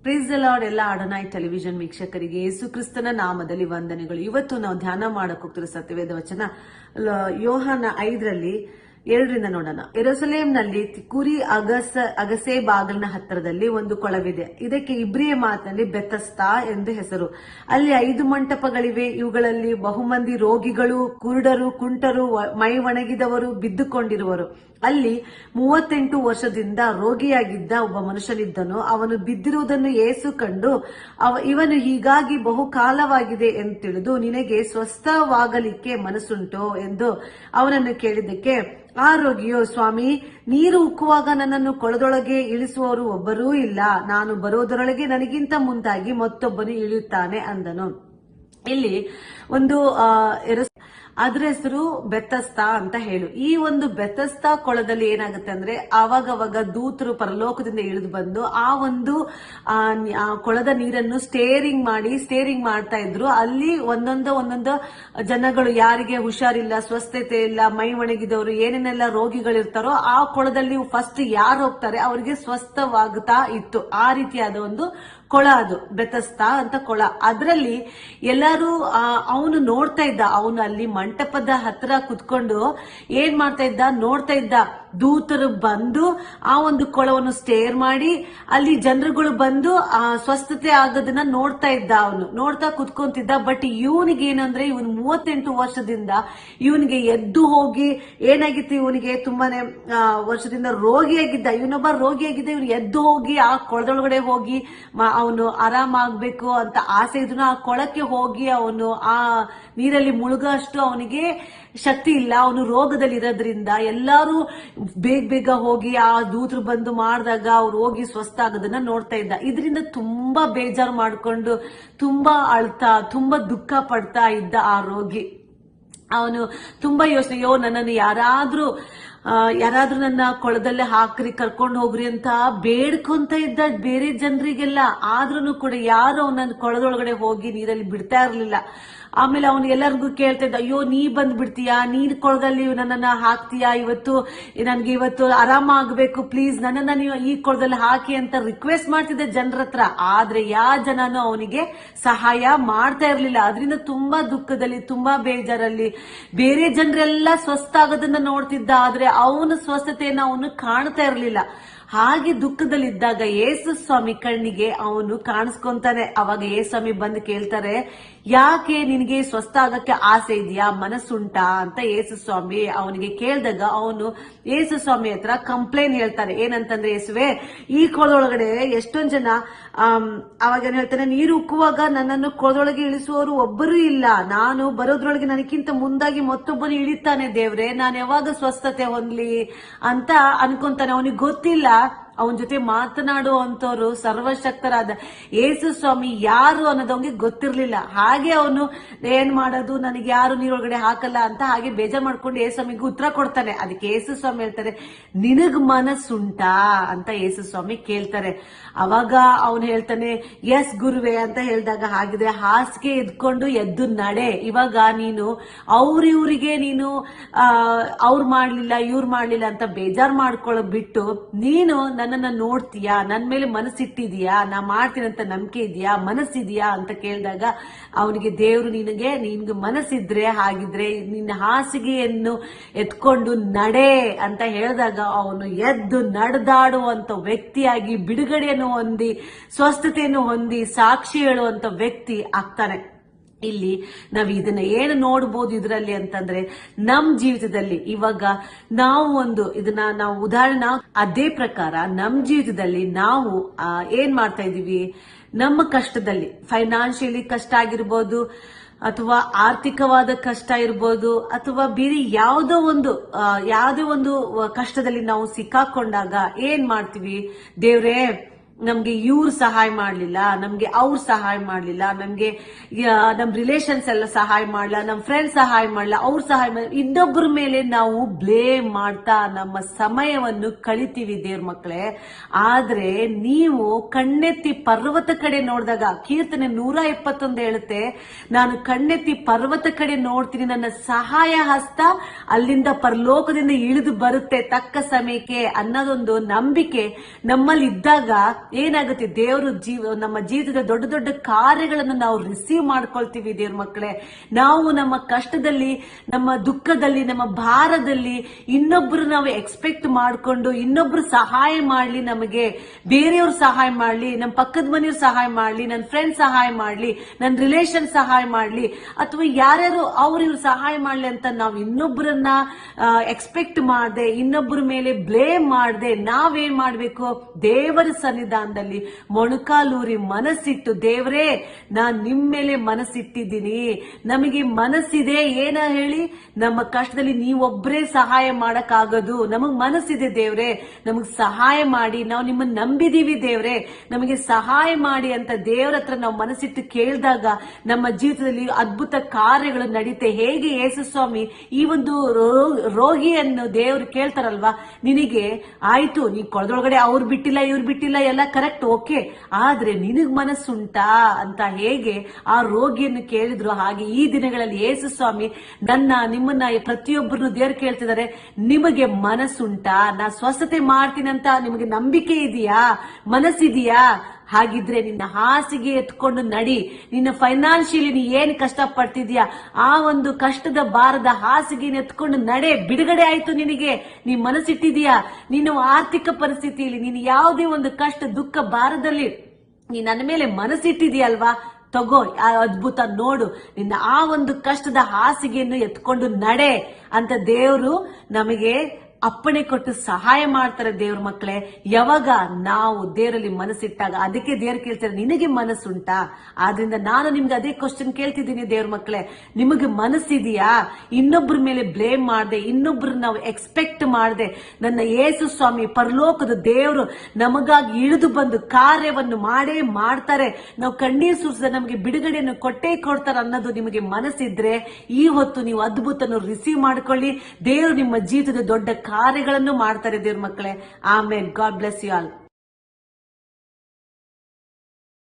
Praise the lord ಎಲ್ಲ ಅಡನಾಯ್ television ವೀಕ್ಷಕರಿಗೆ ಯೇಸು ಕ್ರಿಸ್ತನ ನಾಮದಲ್ಲಿ ವಂದನೆಗಳು. ಇವತ್ತು ನಾವು ಧ್ಯಾನ ಮಾಡಕ್ ಹೋಗ್ತಿರೋ ಸತ್ಯವೇದ ವಚನ ಯೋಹಾನ 5 2 ನೋಡೋಣ. ಯೆರೂಸಲೇಂನಲ್ಲಿ ಕುರಿ ಅಗಸೆ ಬಾಗಿಲಿನ ಹತ್ತಿರದಲ್ಲಿ ಒಂದು ಕೊಳವಿದೆ. ಇದಕ್ಕೆ ಇಬ್ರಿಯ ಮಾತಿನಲ್ಲಿ ಬೆತಸ್ತಾ ಎಂದು ಹೆಸರು. ಅಲ್ಲಿ 5 ಮಂಟಪಗಳಿವೆ. ಇವುಗಳಲ್ಲಿ ಬಹುಮಂದಿ ರೋಗಿಗಳು, ಕುರುಡರು, ಕುಂಟರು, ಮೈ ಒಣಗಿದವರು ಬಿದ್ದುಕೊಂಡಿರುವರು. ಅಲ್ಲಿ 38 ವರ್ಷದಿಂದ ರೋಗಿಯಾಗಿದ್ದ ಒಬ್ಬ ಮನುಷ್ಯನಿದ್ದನು. ಅವನು ಬಿದ್ದಿರುವುದನ್ನು ಯೇಸು ಕಂಡು ಇವನು ಹೀಗಾಗಿ ಬಹುಕಾಲವಾಗಿದೆ ಎಂದು ತಿಳಿದು, ನಿನಗೆ ಸ್ವಸ್ಥವಾಗಲಿಕ್ಕೆ ಮನಸ್ಸುಂಟೋ ಎಂದು ಅವನನ್ನು ಕೇಳಿದ್ದಕ್ಕೆ ಆ ರೋಗಿಯು, ಸ್ವಾಮಿ, ನೀರು ಉಕ್ಕುವಾಗ ನನ್ನನ್ನು ಕೊಳದೊಳಗೆ ಇಳಿಸುವವರು ಒಬ್ಬರೂ ಇಲ್ಲ. ನಾನು ಬರೋದರೊಳಗೆ ನನಗಿಂತ ಮುಂದಾಗಿ ಮತ್ತೊಬ್ಬನು ಇಳಿಯುತ್ತಾನೆ ಅಂದನು. ಇಲ್ಲಿ ಒಂದು ಅದ್ರ ಹೆಸರು ಬೆತಸ್ತಾ ಅಂತ ಹೇಳು. ಈ ಒಂದು ಬೆತಸ್ತಾ ಕೊಳದಲ್ಲಿ ಏನಾಗುತ್ತೆ ಅಂದ್ರೆ ಅವಾಗವಾಗ ದೂತರು ಪರಲೋಕದಿಂದ ಇಳಿದು ಬಂದು ಆ ಒಂದು ಕೊಳದ ನೀರನ್ನು ಸ್ಟೇರಿಂಗ್ ಮಾಡ್ತಾ ಇದ್ರು. ಅಲ್ಲಿ ಒಂದೊಂದು ಜನಗಳು ಯಾರಿಗೆ ಹುಷಾರಿಲ್ಲ, ಸ್ವಸ್ಥತೆ ಇಲ್ಲ, ಮೈ ಒಣಗಿದವರು, ಏನೇನೆಲ್ಲ ರೋಗಿಗಳಿರ್ತಾರೋ ಆ ಕೊಳದಲ್ಲಿ ಫಸ್ಟ್ ಯಾರು ಹೋಗ್ತಾರೆ ಅವರಿಗೆ ಸ್ವಸ್ಥವಾಗ್ತಾ ಇತ್ತು. ಆ ರೀತಿಯಾದ ಒಂದು ಕೊಳ ಅದು ಬೆತಸ್ತಾ ಅಂತ ಕೊಳ. ಅದರಲ್ಲಿ ಎಲ್ಲರೂ ಅವನು ನೋಡ್ತಾ ಇದ್ದ. ಅವನು ಅಲ್ಲಿ ಮಂಟಪದ ಹತ್ರ ಕುತ್ಕೊಂಡು ಏನ್ ಮಾಡ್ತಾ ಇದ್ದ, ನೋಡ್ತಾ ಇದ್ದ. ದೂತರು ಬಂದು ಆ ಒಂದು ಕೊಳವನ್ನು ಸ್ಟೇರ್ ಮಾಡಿ ಅಲ್ಲಿ ಜನರುಗಳು ಬಂದು ಸ್ವಸ್ಥತೆ ಆಗೋದನ್ನ ನೋಡ್ತಾ ಇದ್ದ. ಅವನು ನೋಡ್ತಾ ಕುತ್ಕೊಂತಿದ್ದ. ಬಟ್ ಇವನಿಗೆ ಏನಂದ್ರೆ, ಇವನು 38 ವರ್ಷದಿಂದ ಇವನಿಗೆ ಎದ್ದು ಹೋಗಿ ಏನಾಗಿತ್ತು, ಇವನಿಗೆ ತುಂಬಾನೇ ವರ್ಷದಿಂದ ರೋಗಿಯಾಗಿದ್ದ. ಇವನೊಬ್ಬ ರೋಗಿಯಾಗಿದ್ದ. ಇವನು ಎದ್ದು ಹೋಗಿ ಆ ಕೊಳದೊಳಗಡೆ ಹೋಗಿ ಅವನು ಆರಾಮಾಗ್ಬೇಕು ಅಂತ ಆಸೆ ಇದ್ರು. ಆ ಕೊಳಕ್ಕೆ ಹೋಗಿ ಅವನು ಆ ನೀರಲ್ಲಿ ಮುಳುಗಷ್ಟು ಅವನಿಗೆ ಶಕ್ತಿ ಇಲ್ಲ. ಅವನು ರೋಗದಲ್ಲಿ ಇರೋದ್ರಿಂದ ಎಲ್ಲಾರು ಬೇಗ ಹೋಗಿ ಆ ದೂತರು ಬಂದು ಮಾಡಿದಾಗ ಅವ್ರು ಹೋಗಿ ಸ್ವಸ್ಥ ಆಗೋದನ್ನ ನೋಡ್ತಾ ಇದ್ದ. ಇದರಿಂದ ತುಂಬಾ ಬೇಜಾರು ಮಾಡ್ಕೊಂಡು ತುಂಬಾ ಅಳ್ತಾ ತುಂಬಾ ದುಃಖ ಪಡ್ತಾ ಇದ್ದ ಆ ರೋಗಿ. ಅವನು ತುಂಬಾ ಯೋಚನೆ, ನನ್ನನ್ನು ಯಾರಾದ್ರೂ ನನ್ನ ಕೊಳದಲ್ಲೇ ಹಾಕ್ರಿ, ಕರ್ಕೊಂಡು ಹೋಗ್ರಿ ಅಂತ ಬೇಡ್ಕೊಂತ ಇದ್ದ ಬೇರೆ ಜನರಿಗೆಲ್ಲ. ಆದ್ರೂ ಕೂಡ ಯಾರು ಅವನನ್ನ ಕೊಳದೊಳಗಡೆ ಹೋಗಿ ನೀರಲ್ಲಿ ಬಿಡ್ತಾ ಇರ್ಲಿಲ್ಲ. ಆಮೇಲೆ ಅವನು ಎಲ್ಲರಿಗೂ ಕೇಳ್ತಾ ಇದ್ದ, ಅಯ್ಯೋ, ನೀ ಬಂದ್ ಬಿಡ್ತೀಯಾ, ನೀರ್ ಕೊಳದಲ್ಲಿ ನನ್ನನ್ನ ಹಾಕ್ತೀಯಾ, ನನ್ಗೆ ಇವತ್ತು ಆರಾಮ ಆಗ್ಬೇಕು, ಪ್ಲೀಸ್ ನನ್ನನ್ನ ನೀವು ಈ ಕೊಳದಲ್ಲಿ ಹಾಕಿ ಅಂತ ರಿಕ್ವೆಸ್ಟ್ ಮಾಡ್ತಿದ್ದ ಜನರ ಹತ್ರ. ಆದ್ರೆ ಯಾವ ಜನನು ಅವನಿಗೆ ಸಹಾಯ ಮಾಡ್ತಾ ಇರ್ಲಿಲ್ಲ. ಅದರಿಂದ ತುಂಬಾ ದುಃಖದಲ್ಲಿ, ತುಂಬಾ ಬೇಜಾರಲ್ಲಿ ಬೇರೆ ಜನರೆಲ್ಲ ಸ್ವಸ್ಥ ಆಗೋದನ್ನ ನೋಡ್ತಿದ್ದ. ಆದ್ರೆ ಅವನ ಸ್ವಸ್ಥತೆಯನ್ನ ಅವನು ಕಾಣ್ತಾ ಇರ್ಲಿಲ್ಲ. ಹಾಗೆ ದುಃಖದಲ್ಲಿದ್ದಾಗ ಯೇಸು ಸ್ವಾಮಿ ಕಣ್ಣಿಗೆ ಅವನು ಕಾಣಿಸ್ಕೊಂತಾನೆ. ಅವಾಗ ಯೇಸು ಸ್ವಾಮಿ ಬಂದು ಕೇಳ್ತಾರೆ, ಯಾಕೆ ನಿನಗೆ ಸ್ವಸ್ಥ ಆಗಕ್ಕೆ ಆಸೆ ಇದೆಯಾ, ಮನಸ್ಸುಂಟಾ ಅಂತ ಯೇಸು ಸ್ವಾಮಿ ಅವನಿಗೆ ಕೇಳಿದಾಗ ಅವನು ಯೇಸು ಸ್ವಾಮಿ ಹತ್ರ ಕಂಪ್ಲೇಂಟ್ ಹೇಳ್ತಾರೆ. ಏನಂತಂದ್ರೆ, ಯೇಸುವೆ, ಈ ಕೊಳದೊಳಗಡೆ ಎಷ್ಟೊಂದ್ ಜನ ಅವಾಗ ಏನ್ ಹೇಳ್ತಾನೆ, ನೀರು ಉಕ್ಕುವಾಗ ನನ್ನನ್ನು ಕೊಳದೊಳಗೆ ಇಳಿಸುವವರು ಒಬ್ಬರು ಇಲ್ಲ. ನಾನು ಬರೋದ್ರೊಳಗೆ ನನಗಿಂತ ಮುಂದಾಗಿ ಮತ್ತೊಬ್ಬನು ಇಳಿತಾನೆ. ದೇವ್ರೆ, ನಾನು ಯಾವಾಗ ಸ್ವಸ್ಥತೆ ಹೊಂದ್ಲಿ ಅಂತ ಅನ್ಕೊಂತಾನೆ. ಅವನಿಗೆ ಗೊತ್ತಿಲ್ಲ ಅವನ ಜೊತೆ ಮಾತನಾಡುವಂತವ್ರು ಸರ್ವಶಕ್ತರಾದ ಯೇಸು ಸ್ವಾಮಿ ಯಾರು ಅನ್ನೋದು ಅವನಿಗೆ ಗೊತ್ತಿರ್ಲಿಲ್ಲ. ಹಾಗೆ ಅವನು ಏನ್ ಮಾಡೋದು, ನನಗೆ ಯಾರು ನೀರೊಳಗಡೆ ಹಾಕಲ್ಲ ಅಂತ ಹಾಗೆ ಬೇಜಾರ್ ಮಾಡ್ಕೊಂಡು ಯೇಸು ಸ್ವಾಮಿಗೆ ಉತ್ತರ ಕೊಡ್ತಾನೆ. ಅದಕ್ಕೆ ಯೇಸು ಸ್ವಾಮಿ ಹೇಳ್ತಾರೆ, ನಿನಗ್ ಮನಸ್ಸುಂಟಾ ಅಂತ ಯೇಸು ಸ್ವಾಮಿ ಕೇಳ್ತಾರೆ. ಅವಾಗ ಅವನು ಹೇಳ್ತಾನೆ, ಎಸ್ ಗುರುವೆ ಅಂತ ಹೇಳಿದಾಗ, ಹಾಗಿದ್ರೆ ಹಾಸಿಗೆ ಎದ್ಕೊಂಡು ಎದ್ದು ನಡೆ. ಇವಾಗ ನೀನು ಇವ್ರಿಗೆ ನೀನು ಅವ್ರು ಮಾಡ್ಲಿಲ್ಲ ಇವ್ರು ಮಾಡ್ಲಿಲ್ಲ ಅಂತ ಬೇಜಾರ್ ಮಾಡ್ಕೊಳ್ಳೋ ಬಿಟ್ಟು ನೀನು ನನ್ನನ್ನ ನೋಡ್ತೀಯಾ, ನನ್ ಮೇಲೆ ಮನಸ್ಸಿಟ್ಟಿದ್ಯಾ, ನಾ ಮಾಡ್ತೀನಿ ಅಂತ ನಂಬಿಕೆ ಇದೆಯಾ, ಮನಸ್ಸಿದ್ಯಾ ಅಂತ ಕೇಳಿದಾಗ ಅವನಿಗೆ ದೇವ್ರು, ನಿನಗೆ ಮನಸ್ಸಿದ್ರೆ ಹಾಗಿದ್ರೆ ನಿನ್ನ ಹಾಸಿಗೆಯನ್ನು ಎತ್ಕೊಂಡು ನಡೆ ಅಂತ ಹೇಳಿದಾಗ ಅವನು ಎದ್ದು ನಡೆದಾಡುವಂತ ವ್ಯಕ್ತಿಯಾಗಿ ಬಿಡುಗಡೆಯನ್ನು ಹೊಂದಿ ಸ್ವಸ್ಥತೆಯನ್ನು ಹೊಂದಿ ಸಾಕ್ಷಿ ಹೇಳುವಂತ ವ್ಯಕ್ತಿ ಆಗ್ತಾನೆ. ಇಲ್ಲಿ ನಾವ್ ಇದನ್ನ ಏನು ನೋಡ್ಬೋದು ಇದರಲ್ಲಿ ಅಂತಂದ್ರೆ, ನಮ್ ಜೀವಿತದಲ್ಲಿ ಇವಾಗ ನಾವು ಉದಾಹರಣೆ ಅದೇ ಪ್ರಕಾರ ನಮ್ ಜೀವಿತದಲ್ಲಿ ನಾವು ಏನ್ ಮಾಡ್ತಾ ಇದೀವಿ, ನಮ್ಮ ಕಷ್ಟದಲ್ಲಿ ಫೈನಾನ್ಷಿಯಲಿ ಕಷ್ಟ ಆಗಿರ್ಬೋದು, ಅಥವಾ ಆರ್ಥಿಕವಾದ ಕಷ್ಟ ಇರ್ಬೋದು, ಅಥವಾ ಬೇರೆ ಯಾವುದೋ ಒಂದು ಕಷ್ಟದಲ್ಲಿ ನಾವು ಸಿಕ್ಕಾಕೊಂಡಾಗ ಏನ್ ಮಾಡ್ತೀವಿ, ದೇವ್ರೇ ನಮ್ಗೆ ಇವ್ರು ಸಹಾಯ ಮಾಡ್ಲಿಲ್ಲ, ನಮ್ಗೆ ಅವ್ರು ಸಹಾಯ ಮಾಡ್ಲಿಲ್ಲ, ನಮ್ಗೆ ನಮ್ ರಿಲೇಷನ್ಸ್ ಎಲ್ಲ ಸಹಾಯ ಮಾಡ್ಲ, ನಮ್ ಫ್ರೆಂಡ್ಸ್ ಸಹಾಯ ಮಾಡ್ಲ, ಅವ್ರು ಸಹಾಯ ಮಾಡ್ಲ, ಇನ್ನೊಬ್ಬರ ಮೇಲೆ ನಾವು ಬ್ಲೇಮ್ ಮಾಡ್ತಾ ನಮ್ಮ ಸಮಯವನ್ನು ಕಳಿತೀವಿ ದೇವ್ರ ಮಕ್ಕಳೇ. ಆದ್ರೆ ನೀವು ಕಣ್ಣೆತ್ತಿ ಪರ್ವತ ಕಡೆ ನೋಡಿದಾಗ, ಕೀರ್ತನೆ 121 ಹೇಳುತ್ತೆ, ನಾನು ಕಣ್ಣೆತ್ತಿ ಪರ್ವತ ಕಡೆ ನೋಡ್ತೀನಿ, ನನ್ನ ಸಹಾಯ ಹಸ್ತ ಅಲ್ಲಿಂದ ಪರಲೋಕದಿಂದ ಇಳಿದು ಬರುತ್ತೆ ತಕ್ಕ ಸಮಯಕ್ಕೆ ಅನ್ನೋದೊಂದು ನಂಬಿಕೆ ನಮ್ಮಲ್ಲಿ ಇದ್ದಾಗ ಏನಾಗುತ್ತೆ, ದೇವರು ನಮ್ಮ ಜೀವಿತದ ದೊಡ್ಡ ದೊಡ್ಡ ಕಾರ್ಯಗಳನ್ನು ನಾವು ರಿಸೀವ್ ಮಾಡ್ಕೊಳ್ತೀವಿ. ದೇವ್ರ ಮಕ್ಕಳೇ, ನಾವು ನಮ್ಮ ಕಷ್ಟದಲ್ಲಿ, ನಮ್ಮ ದುಃಖದಲ್ಲಿ, ನಮ್ಮ ಭಾರದಲ್ಲಿ ಇನ್ನೊಬ್ರು ನಾವು ಎಕ್ಸ್ಪೆಕ್ಟ್ ಮಾಡ್ಕೊಂಡು ಇನ್ನೊಬ್ರು ಸಹಾಯ ಮಾಡ್ಲಿ, ನಮಗೆ ಬೇರೆಯವ್ರು ಸಹಾಯ ಮಾಡ್ಲಿ, ನಮ್ಮ ಪಕ್ಕದ ಮನೆಯವ್ರು ಸಹಾಯ ಮಾಡ್ಲಿ, ನನ್ನ ಫ್ರೆಂಡ್ ಸಹಾಯ ಮಾಡ್ಲಿ, ನನ್ನ ರಿಲೇಷನ್ ಸಹಾಯ ಮಾಡ್ಲಿ, ಅಥವಾ ಯಾರ್ಯಾರು ಇವ್ರು ಸಹಾಯ ಮಾಡ್ಲಿ ಅಂತ ನಾವು ಇನ್ನೊಬ್ಬರನ್ನ ಎಕ್ಸ್ಪೆಕ್ಟ್ ಮಾಡದೆ, ಇನ್ನೊಬ್ಬರ ಮೇಲೆ ಬ್ಲೇಮ್ ಮಾಡದೆ, ನಾವೇನ್ ಮಾಡ್ಬೇಕು, ದೇವರ ಸನ್ನಿಧಾನದಲ್ಲಿ ಮೊಣಕಾಲೂರಿ ಮನಸ್ಸಿಟ್ಟು, ದೇವರೇ ನಾನ್ ನಿಮ್ ಮೇಲೆ ಮನಸ್ಸಿಟ್ಟಿದ್ದೀನಿ, ನಮಗೆ ಮನಸ್ಸಿದೆ, ಏನ ಹೇಳಿ, ನಮ್ಮ ಕಷ್ಟದಲ್ಲಿ ನೀವೊಬ್ಬರೇ ಸಹಾಯ ಮಾಡಕ್ಕಾಗದು, ನಮಗ್ ಮನಸ್ಸಿದೆ ದೇವ್ರೆ, ನಮಗ್ ಸಹಾಯ ಮಾಡಿ, ನಾವು ನಿಮ್ಮನ್ನ ನಂಬಿದೀವಿ ದೇವ್ರೆ, ನಮಗೆ ಸಹಾಯ ಮಾಡಿ ಅಂತ ದೇವರ ಹತ್ರ ನಾವು ಮನಸ್ಸಿಟ್ಟು ಕೇಳಿದಾಗ ನಮ್ಮ ಜೀವಿತದಲ್ಲಿ ಅದ್ಭುತ ಕಾರ್ಯಗಳು ನಡೀತೆ. ಹೇಗೆ ಯೇಸು ಸ್ವಾಮಿ ಈ ಒಂದು ರೋಗಿಯನ್ನು ದೇವರು ಕೇಳ್ತಾರಲ್ವಾ, ನಿನಗೆ ಆಯ್ತು, ನೀ ಕೊಳದೊಳಗಡೆ ಅವ್ರು ಬಿಟ್ಟಿಲ್ಲ ಇವ್ರು ಬಿಟ್ಟಿಲ್ಲ ಎಲ್ಲ ಕರೆಕ್ಟ್, ಓಕೆ, ಆದ್ರೆ ನಿನಗ್ ಮನಸ್ಸುಂಟಾ ಅಂತ ಹೇಗೆ ಆ ರೋಗಿಯನ್ನು ಕೇಳಿದ್ರು, ಹಾಗೆ ಈ ದಿನಗಳಲ್ಲಿ ಯೇಸು ಸ್ವಾಮಿ ನಿಮ್ಮನ್ನ ಪ್ರತಿಯೊಬ್ಬರನ್ನು ದೇವರು ಕೇಳ್ತಿದ್ದಾರೆ, ನಿಮಗೆ ಮನಸ್ಸುಂಟಾ, ನಾ ಸ್ವಸ್ಥತೆ ಮಾಡ್ತೀನಂತ ನಿಮಗೆ ನಂಬಿಕೆ ಇದೆಯಾ, ಮನಸ್ಸಿದೆಯಾ? ಹಾಗಿದ್ರೆ ನಿನ್ನ ಹಾಸಿಗೆ ಎತ್ಕೊಂಡು ನಡಿ. ನಿನ್ನ ಫೈನಾನ್ಷಿಯಲಿ ನೀ ಏನ್ ಕಷ್ಟ ಪಡ್ತಿದ್ಯಾ, ಆ ಒಂದು ಕಷ್ಟದ ಭಾರದ ಹಾಸಿಗೆ ಎತ್ಕೊಂಡು ನಡೆ, ಬಿಡುಗಡೆ ಆಯ್ತು ನಿನಗೆ. ನೀ ಮನಸ್ಸಿಟ್ಟಿದೀಯಾ, ನಿನ್ನ ಆರ್ಥಿಕ ಪರಿಸ್ಥಿತಿಯಲ್ಲಿ, ನೀನು ಯಾವುದೇ ಒಂದು ಕಷ್ಟ ದುಃಖ ಭಾರದಲ್ಲಿ ನೀ ನನ್ನ ಮೇಲೆ ಮನಸ್ಸಿಟ್ಟಿದೀಯಲ್ವಾ, ತಗೋ ಆ ಅದ್ಭುತ ನೋಡು, ನಿನ್ನ ಆ ಒಂದು ಕಷ್ಟದ ಹಾಸಿಗೆಯನ್ನು ಎತ್ಕೊಂಡು ನಡೆ ಅಂತ ದೇವರು ನಮಗೆ ಅಪ್ಪಣೆ ಕೊಟ್ಟು ಸಹಾಯ ಮಾಡ್ತಾರೆ. ದೇವ್ರ ಮಕ್ಕಳೇ, ಯಾವಾಗ ನಾವು ದೇವರಲ್ಲಿ ಮನಸ್ಸಿಟ್ಟಾಗ, ಅದಕ್ಕೆ ದೇವ್ರು ಕೇಳ್ತಾರೆ, ನಿನಗೆ ಮನಸ್ಸುಂಟಾ? ಆದ್ರಿಂದ ನಾನು ನಿಮ್ಗೆ ಅದೇ ಕ್ವಶನ್ ಕೇಳ್ತಿದ್ದೀನಿ ದೇವ್ರ ಮಕ್ಕಳೇ, ನಿಮಗೆ ಮನಸ್ಸಿದೆಯಾ? ಇನ್ನೊಬ್ಬರ ಮೇಲೆ ಬ್ಲೇಮ್ ಮಾಡದೆ, ಇನ್ನೊಬ್ರು ನಾವು ಎಕ್ಸ್ಪೆಕ್ಟ್ ಮಾಡದೆ, ನನ್ನ ಯೇಸು ಸ್ವಾಮಿ ಪರಲೋಕದ ದೇವರು ನಮಗಾಗಿ ಇಳಿದು ಬಂದು ಕಾರ್ಯವನ್ನು ಮಾಡೇ ಮಾಡ್ತಾರೆ, ನಾವು ಕಣ್ಣೀರು ಸುರಿಸಿದ ನಮಗೆ ಬಿಡುಗಡೆಯನ್ನು ಕೊಟ್ಟೇ ಕೊಡ್ತಾರೆ ಅನ್ನೋದು ನಿಮಗೆ ಮನಸ್ಸಿದ್ರೆ, ಈ ಹೊತ್ತು ನೀವು ಅದ್ಭುತನ ರಿಸೀವ್ ಮಾಡ್ಕೊಳ್ಳಿ. ದೇವರು ನಿಮ್ಮ ಜೀವಿತದ ದೊಡ್ಡ ಕಾರ್ಯಗಳನ್ನು ಮಾಡ್ತಾರೆ ದೇವ್ರ ಮಕ್ಕಳೇ. Amen. God bless you all.